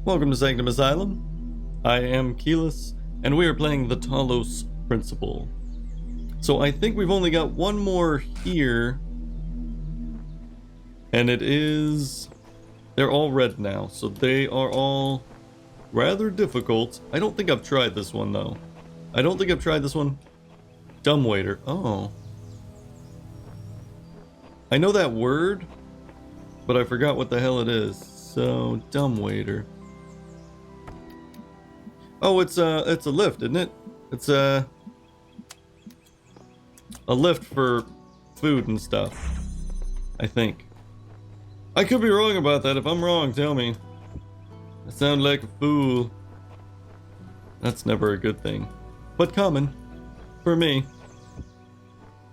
Welcome to Sanctum Asylum. I am Keyless, and we are playing the Talos Principle. So I think we've only got one more here, and it is... they're all red now, so they are all rather difficult. I don't think I've tried this one, though. I don't think I've tried this one. Dumbwaiter. Oh. I know that word, but I forgot what the hell it is. So, dumbwaiter. Oh, it's a lift, isn't it? It's a lift for food and stuff, I think. I could be wrong about that. If I'm wrong, tell me. I sound like a fool. That's never a good thing, but common for me.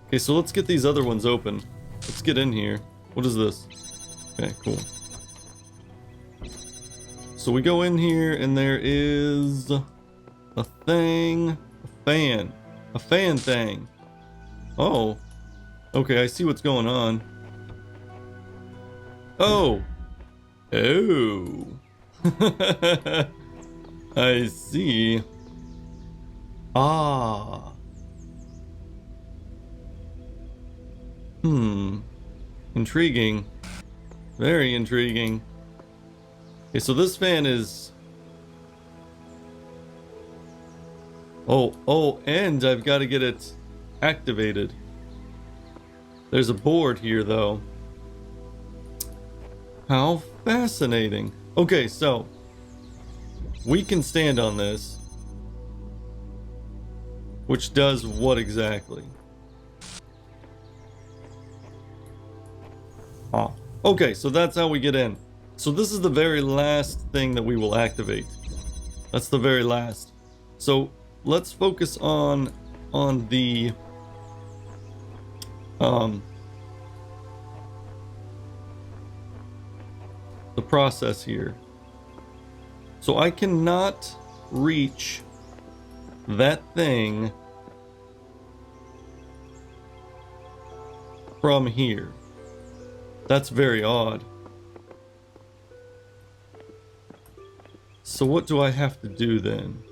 Okay, so let's get these other ones open. Let's get in here. What is this? Okay, cool. So we go in here and there is a thing, a fan thing. Oh, okay, I see what's going on. Oh, I see. Ah. Intriguing. Very intriguing. Okay, so this fan is... Oh, and I've got to get it activated. There's a board here, though. How fascinating. Okay, so... we can stand on this. Which does what exactly? Ah. Okay, so that's how we get in. So this is the very last thing that we will activate. That's the very last. So let's focus on the process here. So I cannot reach that thing from here. That's very odd. So what do I have to do then?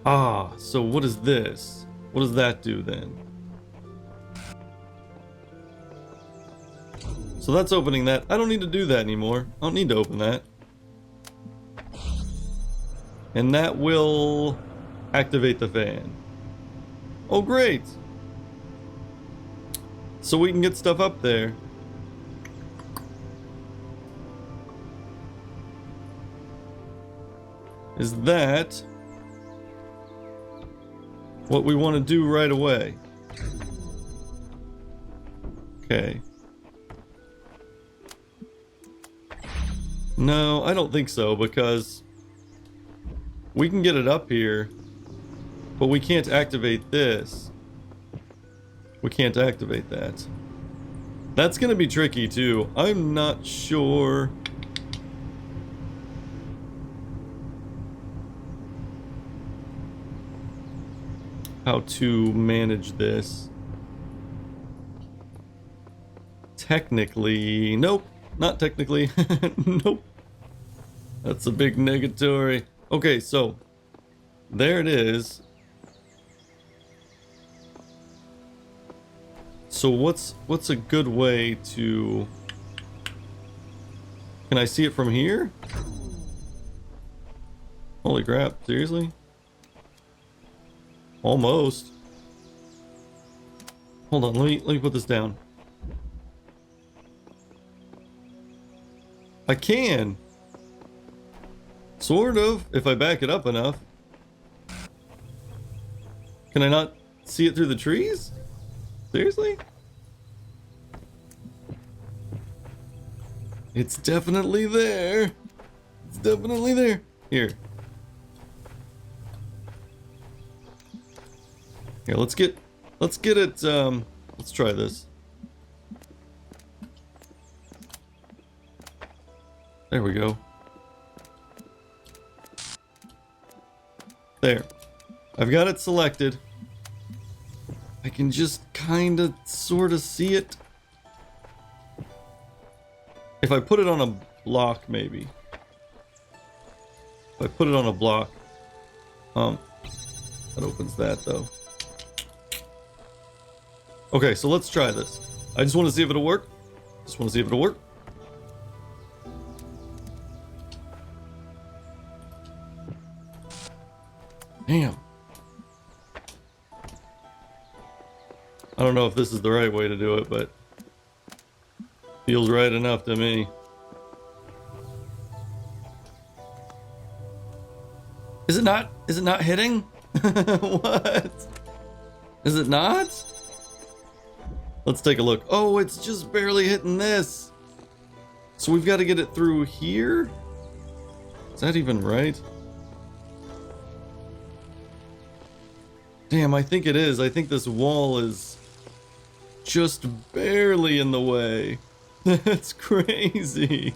Ah, so what is this? What does that do then? So that's opening that. I don't need to do that anymore. I don't need to open that. And that will activate the fan. Oh, great! So we can get stuff up there. Is that what we want to do right away? Okay. No, I don't think so, because we can get it up here, but we can't activate this. We can't activate that. That's gonna be tricky too. I'm not sure how to manage this. Technically, nope, not technically. Nope. That's a big negatory. Okay, so there it is. So what's a good way to... can I see it from here? Holy crap, seriously? Almost. Hold on, let me put this down. I can. Sort of, if I back it up enough. Can I not see it through the trees? Seriously? It's definitely there. It's definitely there. Here. Here, let's get it, let's try this. There we go. There. I've got it selected. I can just kinda, sorta see it If I put it on a block, maybe. If I put it on a block. That opens that, though. Okay, so let's try this. I just want to see if it'll work. Just want to see if it'll work. Damn. I don't know if this is the right way to do it, but feels right enough to me. Is it not? Is it not hitting? What? Is it not? Let's take a look. Oh, it's just barely hitting this. So we've got to get it through here? Is that even right? Damn, I think it is. I think this wall is just barely in the way. That's crazy.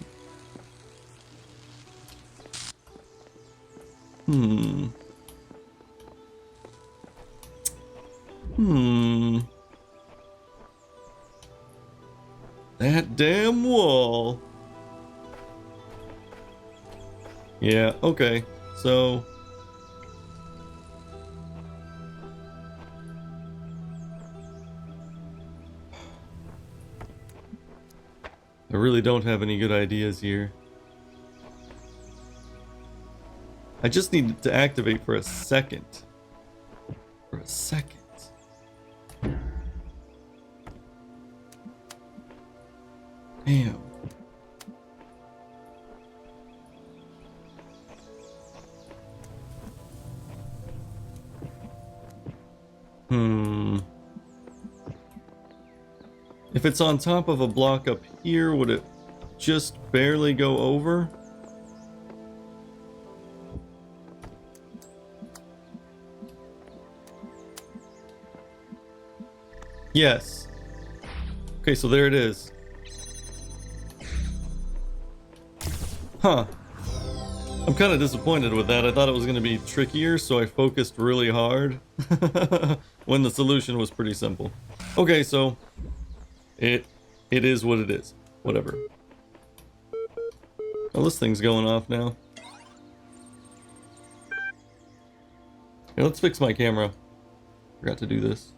That damn wall. Yeah, okay. So I really don't have any good ideas here. I just need to activate for a second. For a second. Damn. If it's on top of a block up here, would it just barely go over? Yes. Okay, so there it is. Huh. I'm kind of disappointed with that. I thought it was going to be trickier, so I focused really hard when the solution was pretty simple. Okay, so it is what it is. Whatever. Oh, this thing's going off now. Okay, let's fix my camera. Forgot to do this.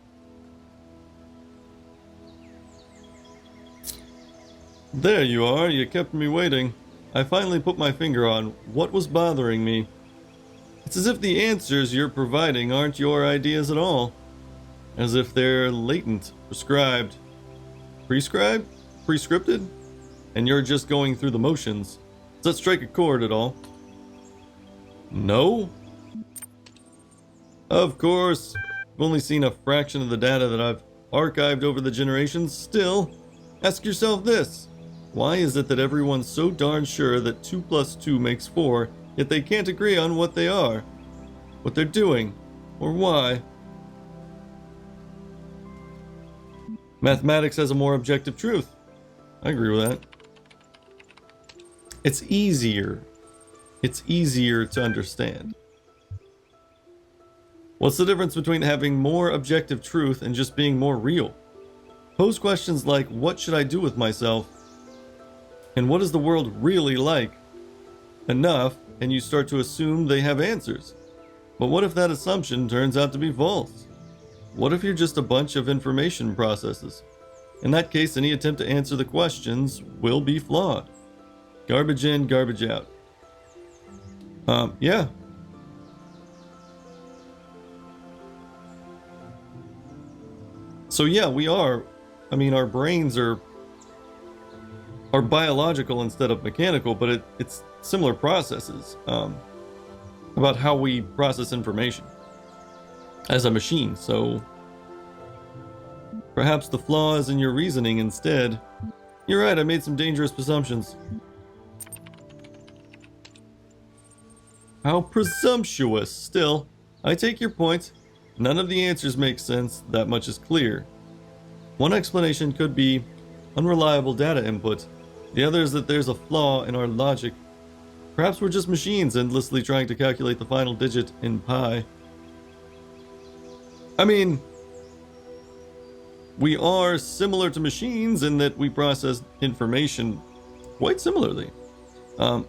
There you are. You kept me waiting. I finally put my finger on what was bothering me. It's as if the answers you're providing aren't your ideas at all. As if they're latent, prescribed. Prescribed? Prescripted? And you're just going through the motions. Does that strike a chord at all? No? Of course. I've only seen a fraction of the data that I've archived over the generations. Still, ask yourself this. Why is it that everyone's so darn sure that 2 plus 2 makes 4, yet they can't agree on what they are, what they're doing, or why? Mathematics has a more objective truth. I agree with that. It's easier. It's easier to understand. What's the difference between having more objective truth and just being more real? Pose questions like, what should I do with myself? And what is the world really like? Enough, and you start to assume they have answers. But what if that assumption turns out to be false? What if you're just a bunch of information processes? In that case, any attempt to answer the questions will be flawed. Garbage in, garbage out. Yeah. So yeah, we are. I mean, our brains are biological instead of mechanical, but it's similar processes about how we process information as a machine. So perhaps the flaw is in your reasoning instead. You're right, I made some dangerous assumptions. How presumptuous. Still, I take your point. None of the answers make sense, that much is clear. One explanation could be unreliable data input. The other is that there's a flaw in our logic. Perhaps we're just machines endlessly trying to calculate the final digit in pi. I mean, we are similar to machines in that we process information quite similarly. But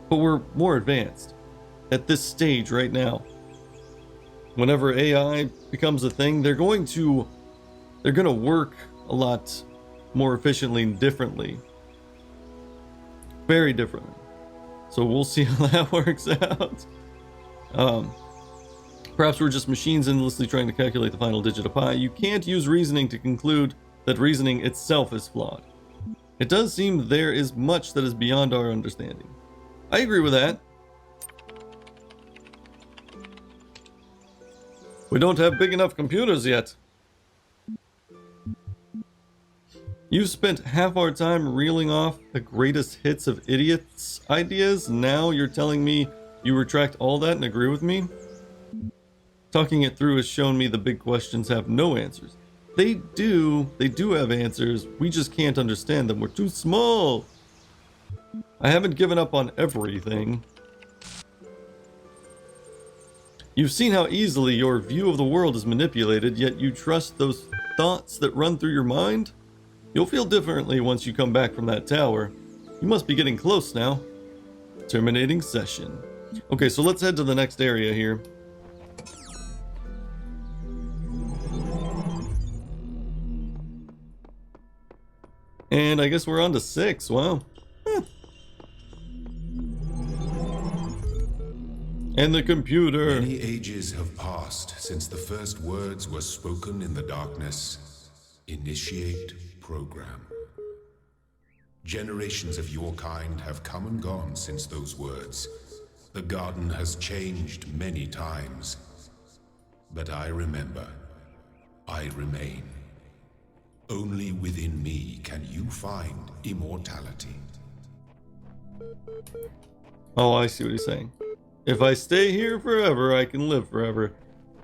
we're more advanced at this stage right now. Whenever AI becomes a thing, they're going to work a lot more efficiently and differently. Very differently. So we'll see how that works out. Perhaps we're just machines endlessly trying to calculate the final digit of pi. You can't use reasoning to conclude that reasoning itself is flawed. It does seem there is much that is beyond our understanding. I agree with that. We don't have big enough computers yet. You've spent half our time reeling off the greatest hits of idiots' ideas. Now you're telling me you retract all that and agree with me? Talking it through has shown me the big questions have no answers. They do have answers. We just can't understand them. We're too small. I haven't given up on everything. You've seen how easily your view of the world is manipulated, yet you trust those thoughts that run through your mind? You'll feel differently once you come back from that tower. You must be getting close now. Terminating session. Okay, so let's head to the next area here. And I guess we're on to 6. Wow. And the computer. Many ages have passed since the first words were spoken in the darkness. Initiate program. Generations of your kind have come and gone since those words. The garden has changed many times. But I remember. I remain. Only within me can you find immortality. Oh, I see what he's saying. If I stay here forever, I can live forever.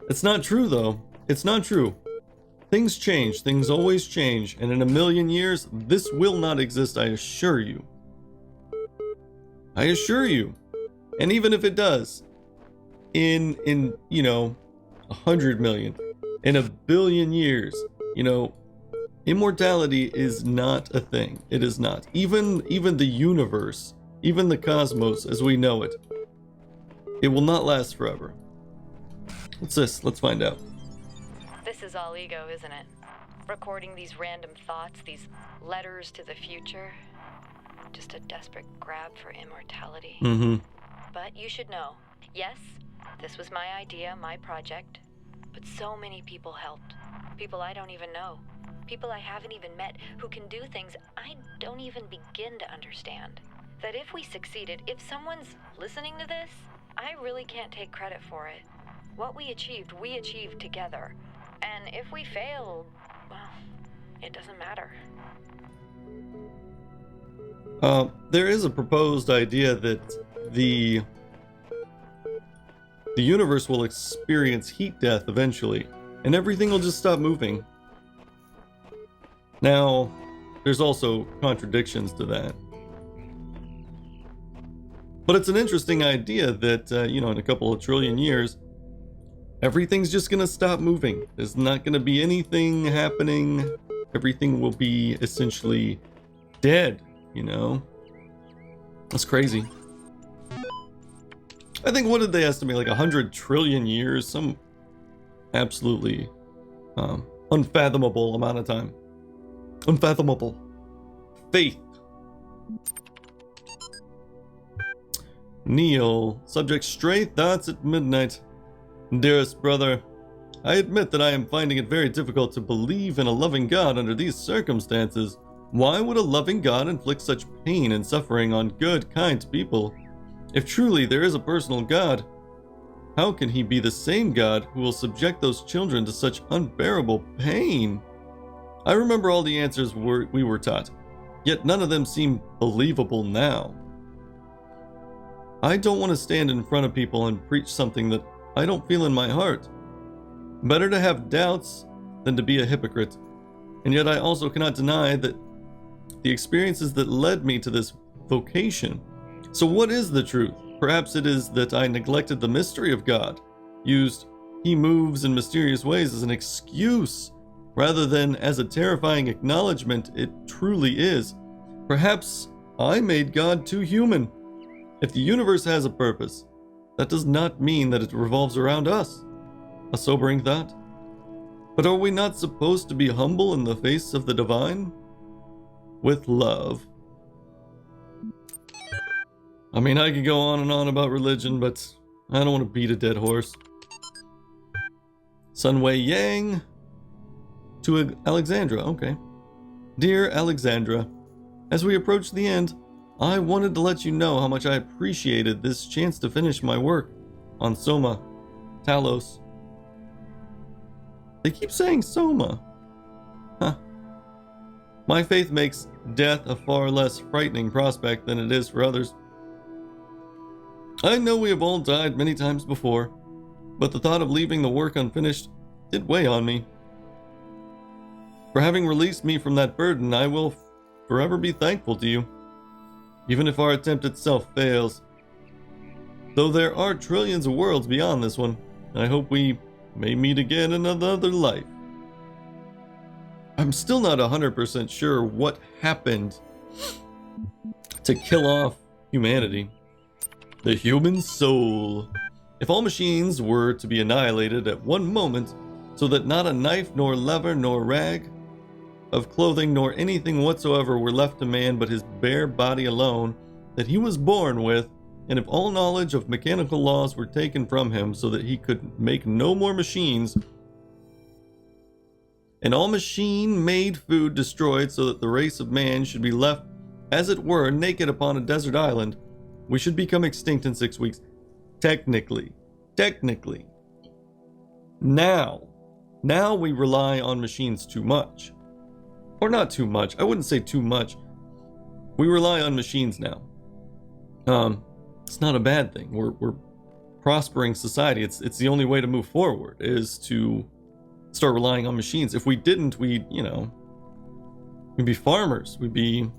It's not true, though. It's not true. Things change. Things always change. And in a million years, this will not exist, I assure you. I assure you. And even if it does, in 100 million, in a billion years, immortality is not a thing. It is not. Even the universe, even the cosmos as we know it, it will not last forever. What's this? Let's find out. This is all ego, isn't it? Recording these random thoughts, these letters to the future. Just a desperate grab for immortality. But you should know, yes, this was my idea, my project. But so many people helped. People I don't even know. People I haven't even met who can do things I don't even begin to understand. That if we succeeded, if someone's listening to this, I really can't take credit for it. What we achieved together. And if we failed, well, it doesn't matter. There is a proposed idea that the universe will experience heat death eventually, and everything will just stop moving. Now, there's also contradictions to that. But it's an interesting idea that, in a couple of trillion years, everything's just gonna stop moving. There's not gonna be anything happening. Everything will be essentially dead, That's crazy. I think, what did they estimate? Like 100 trillion years? Some absolutely unfathomable amount of time. Unfathomable. Faith. Neil. Subject: stray thoughts at midnight. Dearest brother, I admit that I am finding it very difficult to believe in a loving God under these circumstances. Why would a loving God inflict such pain and suffering on good, kind people? If truly there is a personal God, how can he be the same God who will subject those children to such unbearable pain? I remember all the answers we were taught, yet none of them seem believable now. I don't want to stand in front of people and preach something that I don't feel in my heart. Better to have doubts than to be a hypocrite. And yet I also cannot deny that the experiences that led me to this vocation. So what is the truth? Perhaps it is that I neglected the mystery of God, used "he moves in mysterious ways" as an excuse, rather than as a terrifying acknowledgement it truly is. Perhaps I made God too human. If the universe has a purpose, that does not mean that it revolves around us. A sobering thought. But are we not supposed to be humble in the face of the divine? With love. I mean, I could go on and on about religion, but I don't want to beat a dead horse. Sunway Yang to Alexandra, okay. Dear Alexandra, as we approach the end, I wanted to let you know how much I appreciated this chance to finish my work on Soma, Talos. They keep saying Soma. Huh. My faith makes death a far less frightening prospect than it is for others. I know we have all died many times before, but the thought of leaving the work unfinished did weigh on me. For having released me from that burden, I will forever be thankful to you, even if our attempt itself fails. Though there are trillions of worlds beyond this one, I hope we may meet again in another life. I'm still not 100% sure what happened to kill off humanity. The human soul. If all machines were to be annihilated at one moment, so that not a knife, nor lever, nor rag of clothing, nor anything whatsoever were left to man but his bare body alone that he was born with, and if all knowledge of mechanical laws were taken from him so that he could make no more machines, and all machine-made food destroyed so that the race of man should be left, as it were, naked upon a desert island, we should become extinct in 6 weeks. Technically. Now we rely on machines too much. Or not too much. I wouldn't say too much. We rely on machines now. It's not a bad thing. We're prospering society. It's the only way to move forward, is to start relying on machines. If we didn't, we'd be farmers. We'd be...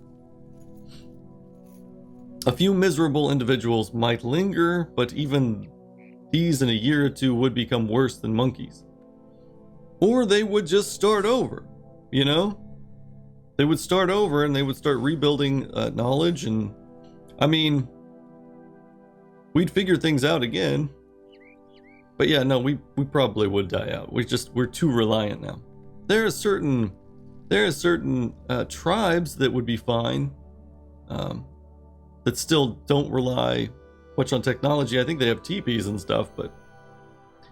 A few miserable individuals might linger, but even these in a year or two would become worse than monkeys. Or they would just start over, you know? They would start over and they would start rebuilding knowledge, and I mean, we'd figure things out again. But yeah, no, we probably would die out. We're too reliant now. There are certain tribes that would be fine, that still don't rely much on technology. I think they have teepees and stuff, but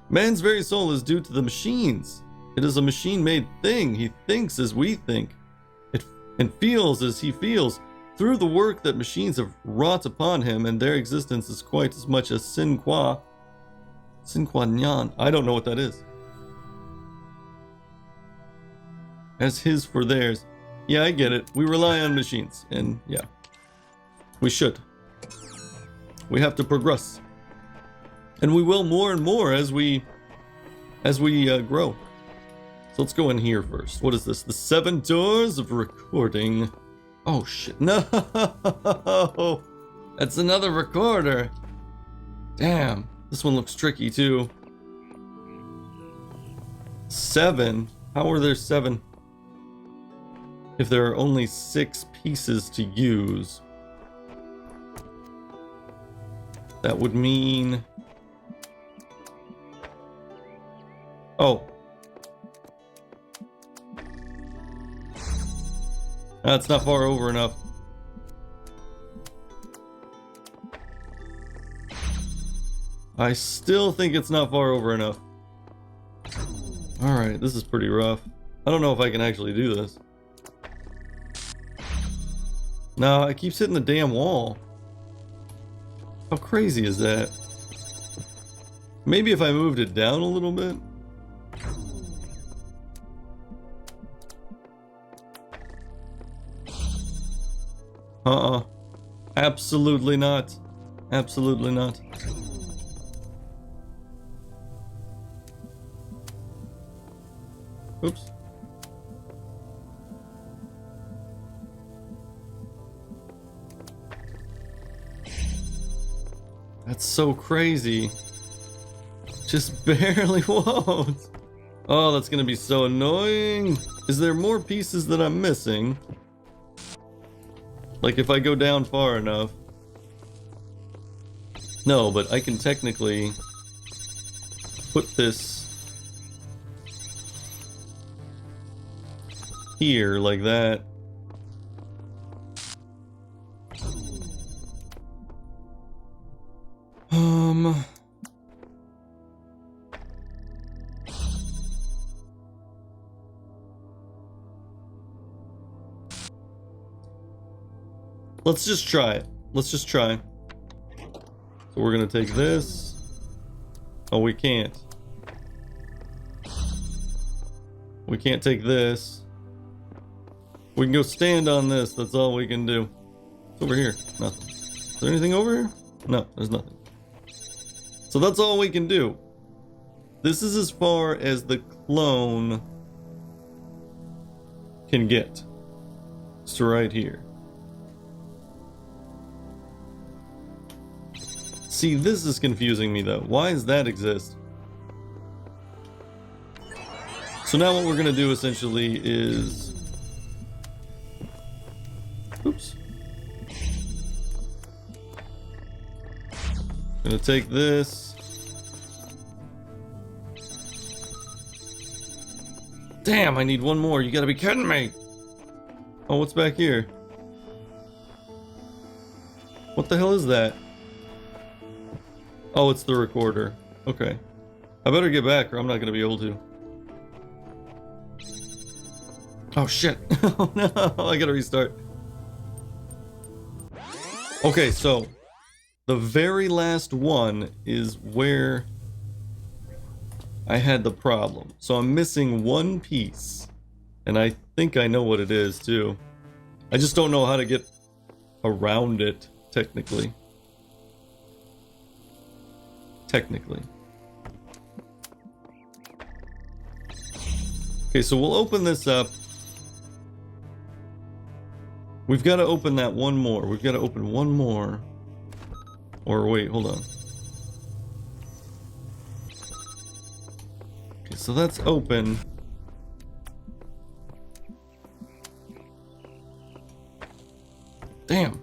man's very soul is due to the machines. It is a machine-made thing. He thinks as we think, and feels as he feels, through the work that machines have wrought upon him, and their existence is quite as much as sin qua nyan. I don't know what that is. As his for theirs. Yeah, I get it. We rely on machines, and yeah. We should. We have to progress. And we will more and more as we grow. So let's go in here first. What is this? The 7 doors of recording. Oh shit. No! That's another recorder. Damn. This one looks tricky too. 7? How are there 7? If there are only 6 pieces to use. That would mean... Oh. That's not far over enough. I still think it's not far over enough. Alright, this is pretty rough. I don't know if I can actually do this. No, it keeps hitting the damn wall. How crazy is that? Maybe if I moved it down a little bit? Absolutely not. Absolutely not. Oops. That's so crazy. Just barely won't. Oh, that's gonna be so annoying. Is there more pieces that I'm missing? Like if I go down far enough. No, but I can technically put this here like that. Let's just try it. Let's just try. So we're gonna take this. Oh, we can't. We can't take this. We can go stand on this. That's all we can do. It's over here. Nothing. Is there anything over here? No, there's nothing. So that's all we can do. This is as far as the clone can get. It's right here. See, this is confusing me though. Why does that exist? So now what we're gonna do essentially is... Oops. Gonna take this. Damn, I need one more. You gotta be kidding me. Oh, what's back here? What the hell is that? Oh, it's the recorder. Okay. I better get back or I'm not gonna be able to. Oh shit. Oh no, I gotta restart. Okay, so the very last one is where I had the problem. So I'm missing one piece. And I think I know what it is too. I just don't know how to get around it, technically. Okay, so we'll open this up. We've got to open that one more. We've got to open one more. Or wait, hold on. Okay, so that's open. Damn.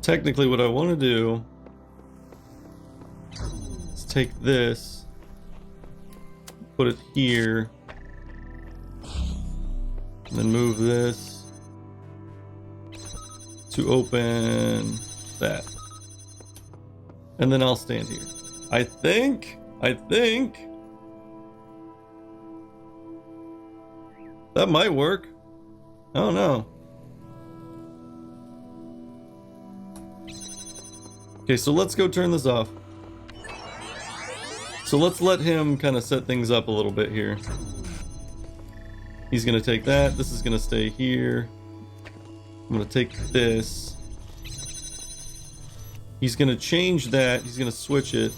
Technically what I want to do is take this, put it here, and then move this to open that. And then I'll stand here. I think that might work. I don't know. Okay, so let's go turn this off. So let's let him kind of set things up a little bit here. He's gonna take that. This is gonna stay here. I'm gonna take this. He's gonna change that. He's gonna switch it.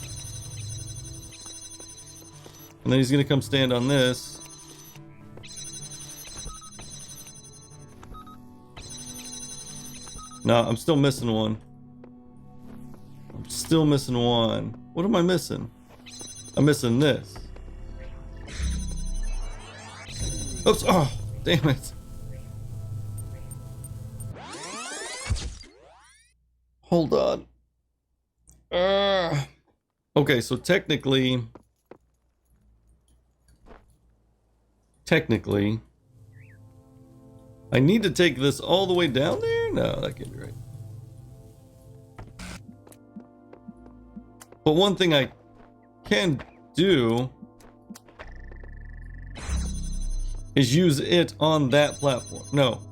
And then he's gonna come stand on this. No, I'm still missing one. Still missing one. What am I missing? I'm missing this. Oops. Oh, damn it. Hold on. Okay, so technically, I need to take this all the way down there? No, that can't be right. But one thing I can do is use it on that platform. No.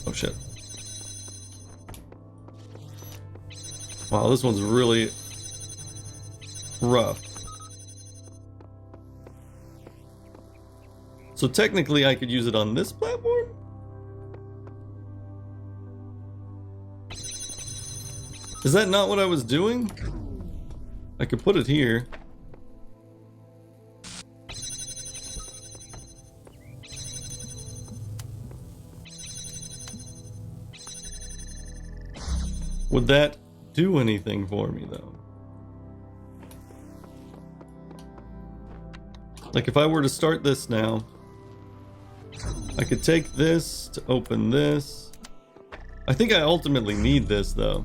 Oh shit. Wow, this one's really rough. So technically I could use it on this platform? Is that not what I was doing? I could put it here. Would that do anything for me, though? Like, if I were to start this now, I could take this to open this. I think I ultimately need this, though.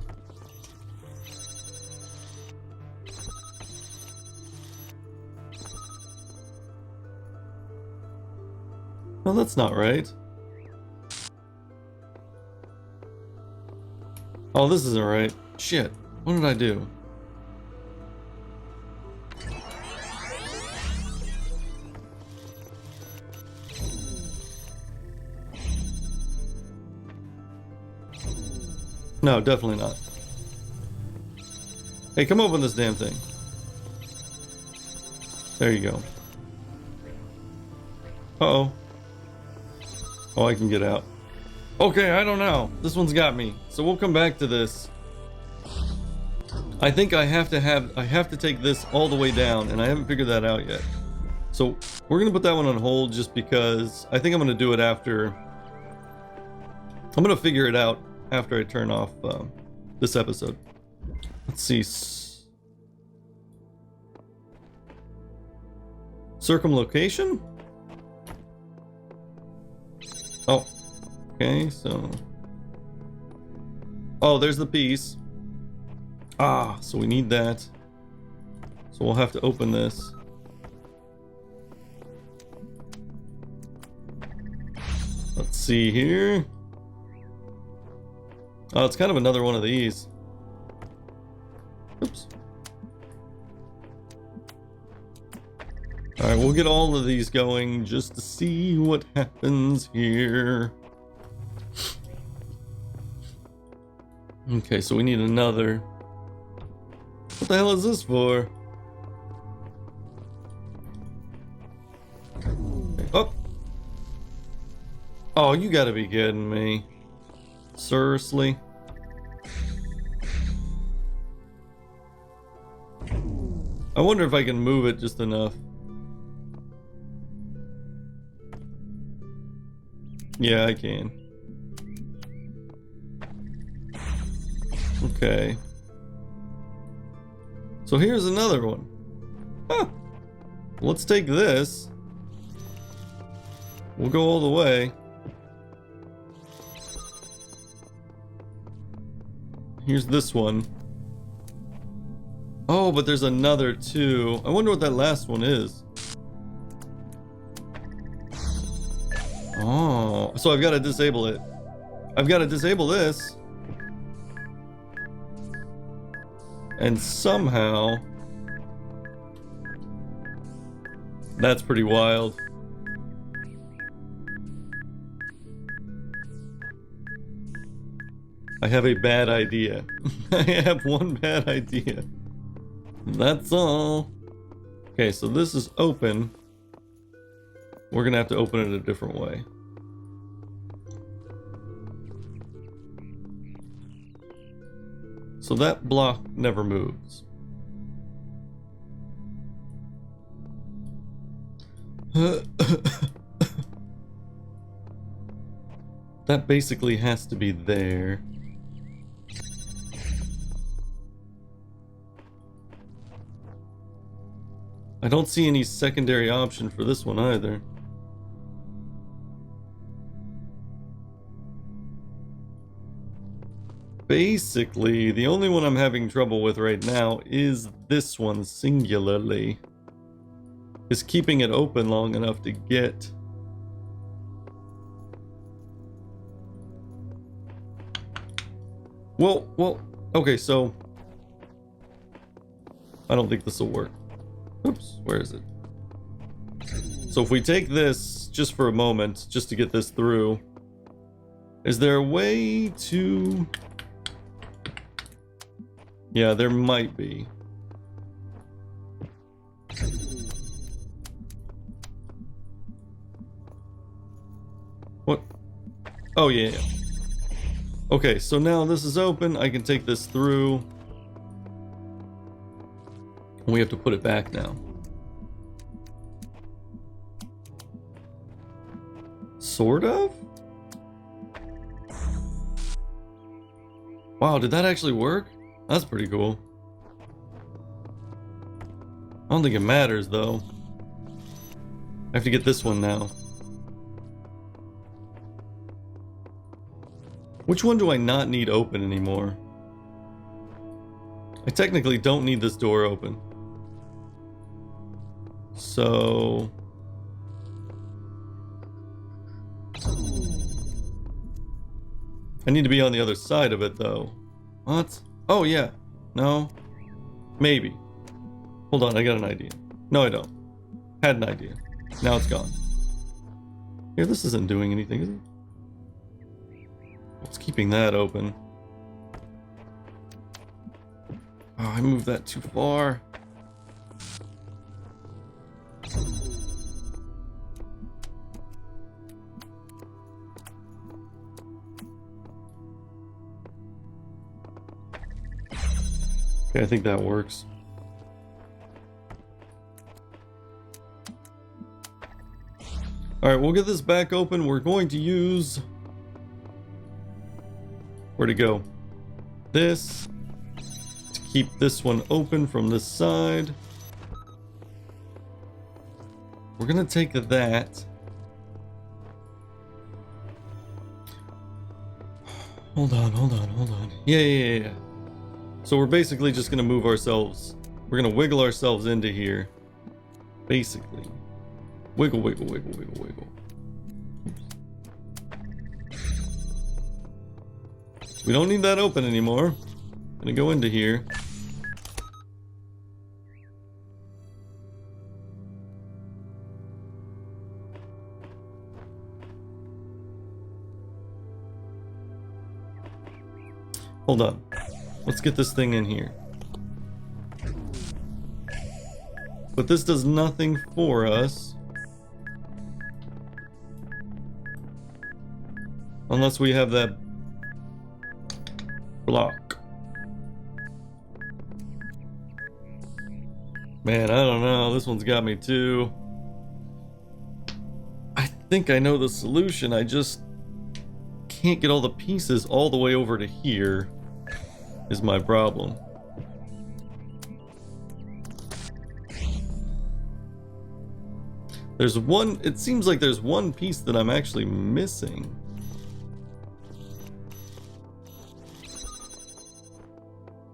No, that's not right. Oh, this isn't right. Shit. What did I do? No, definitely not. Hey, come open this damn thing. There you go. Uh-oh. Oh, I can get out. Okay, I don't know. This one's got me. So we'll come back to this. I think I have to take this all the way down, and I haven't figured that out yet. So we're gonna put that one on hold just because I think I'm gonna do it after. I'm gonna figure it out after I turn off this episode. Let's see. Circumlocation? Oh. Okay, so... Oh, there's the piece. Ah, so we need that. So we'll have to open this. Let's see here. Oh, it's kind of another one of these. Oops. Alright, we'll get all of these going just to see what happens here. Okay, so we need another. What the hell is this for? Oh! Oh, you gotta be kidding me. Seriously? I wonder if I can move it just enough. Yeah, I can. Okay. So here's another one. Huh. Let's take this. We'll go all the way. Here's this one. Oh, but there's another too. I wonder what that last one is. Oh, so I've got to disable it. I've got to disable this. And somehow... That's pretty wild. I have a bad idea. I have one bad idea. That's all. Okay, so this is open. We're gonna have to open it a different way. So that block never moves. That basically has to be there. I don't see any secondary option for this one either. Basically, the only one I'm having trouble with right now is this one singularly. Is keeping it open long enough to get... Well, okay, so... I don't think this will work. Oops, where is it? So if we take this just for a moment, just to get this through, is there a way to... Yeah, there might be. What? Oh, yeah. Okay, so now this is open. I can take this through. We have to put it back now. Sort of? Wow, did that actually work? That's pretty cool. I don't think it matters though. I have to get this one now. Which one do I not need open anymore? I technically don't need this door open. So... I need to be on the other side of it though. What? Oh yeah. No. Maybe. Hold on, I got an idea. No, I don't. Had an idea. Now it's gone. Here, this isn't doing anything, is it? What's keeping that open? Oh, I moved that too far. Okay, I think that works. Alright, we'll get this back open. We're going to use... Where'd it go? This. To keep this one open from this side. We're gonna take that. Hold on. Yeah. So we're basically just gonna move ourselves. We're gonna wiggle ourselves into here. Basically. Wiggle. We don't need that open anymore. Gonna go into here. Hold on. Let's get this thing in here. But this does nothing for us. Unless we have that block. Man, I don't know. This one's got me too. I think I know the solution. I just can't get all the pieces all the way over to here is my problem. There's one, it seems like there's one piece that I'm actually missing.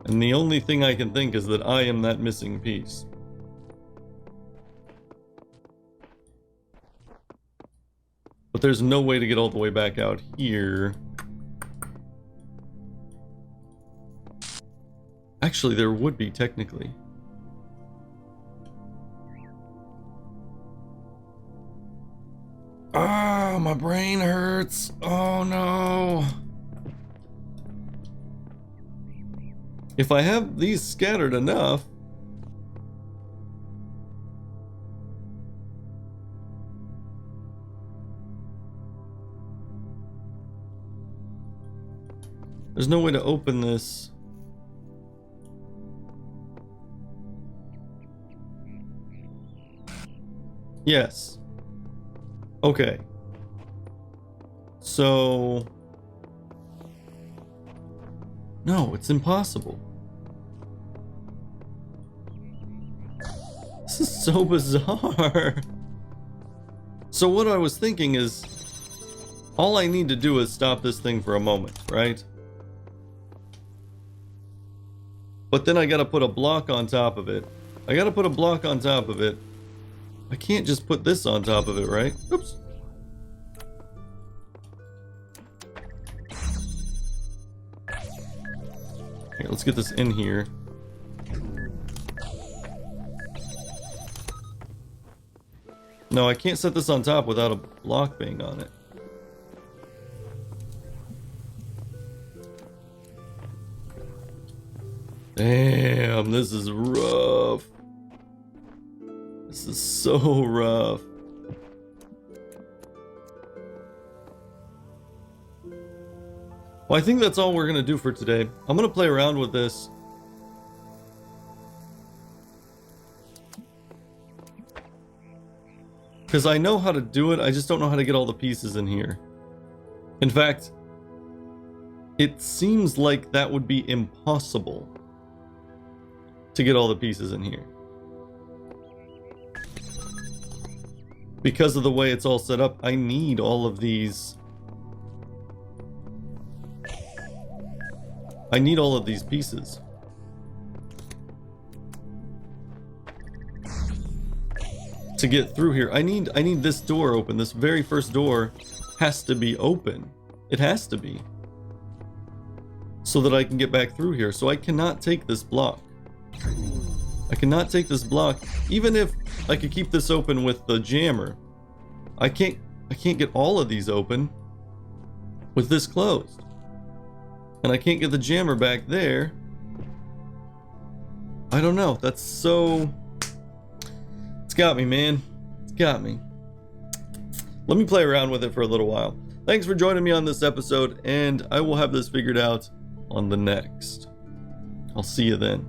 And the only thing I can think is that I am that missing piece. But there's no way to get all the way back out here. Actually, there would be, technically. Ah, my brain hurts. Oh no. If I have these scattered enough, there's no way to open this. Yes. Okay. So... No, it's impossible. This is so bizarre. So what I was thinking is, all I need to do is stop this thing for a moment, right? But then I gotta put a block on top of it. I can't just put this on top of it, right? Oops. Here, let's get this in here. No, I can't set this on top without a block being on it. Damn, this is rough. This is so rough. Well, I think that's all we're gonna do for today. I'm gonna play around with this. Because I know how to do it, I just don't know how to get all the pieces in here. In fact, it seems like that would be impossible to get all the pieces in here. Because of the way it's all set up, I need all of these. I need all of these pieces. To get through here, I need this door open. This very first door has to be open. It has to be. So that I can get back through here. So I cannot take this block. I cannot take this block. Even if I could keep this open with the jammer, I can't get all of these open with this closed. And I can't get the jammer back there. I don't know. That's so... It's got me, man. It's got me. Let me play around with it for a little while. Thanks for joining me on this episode, and I will have this figured out on the next. I'll see you then.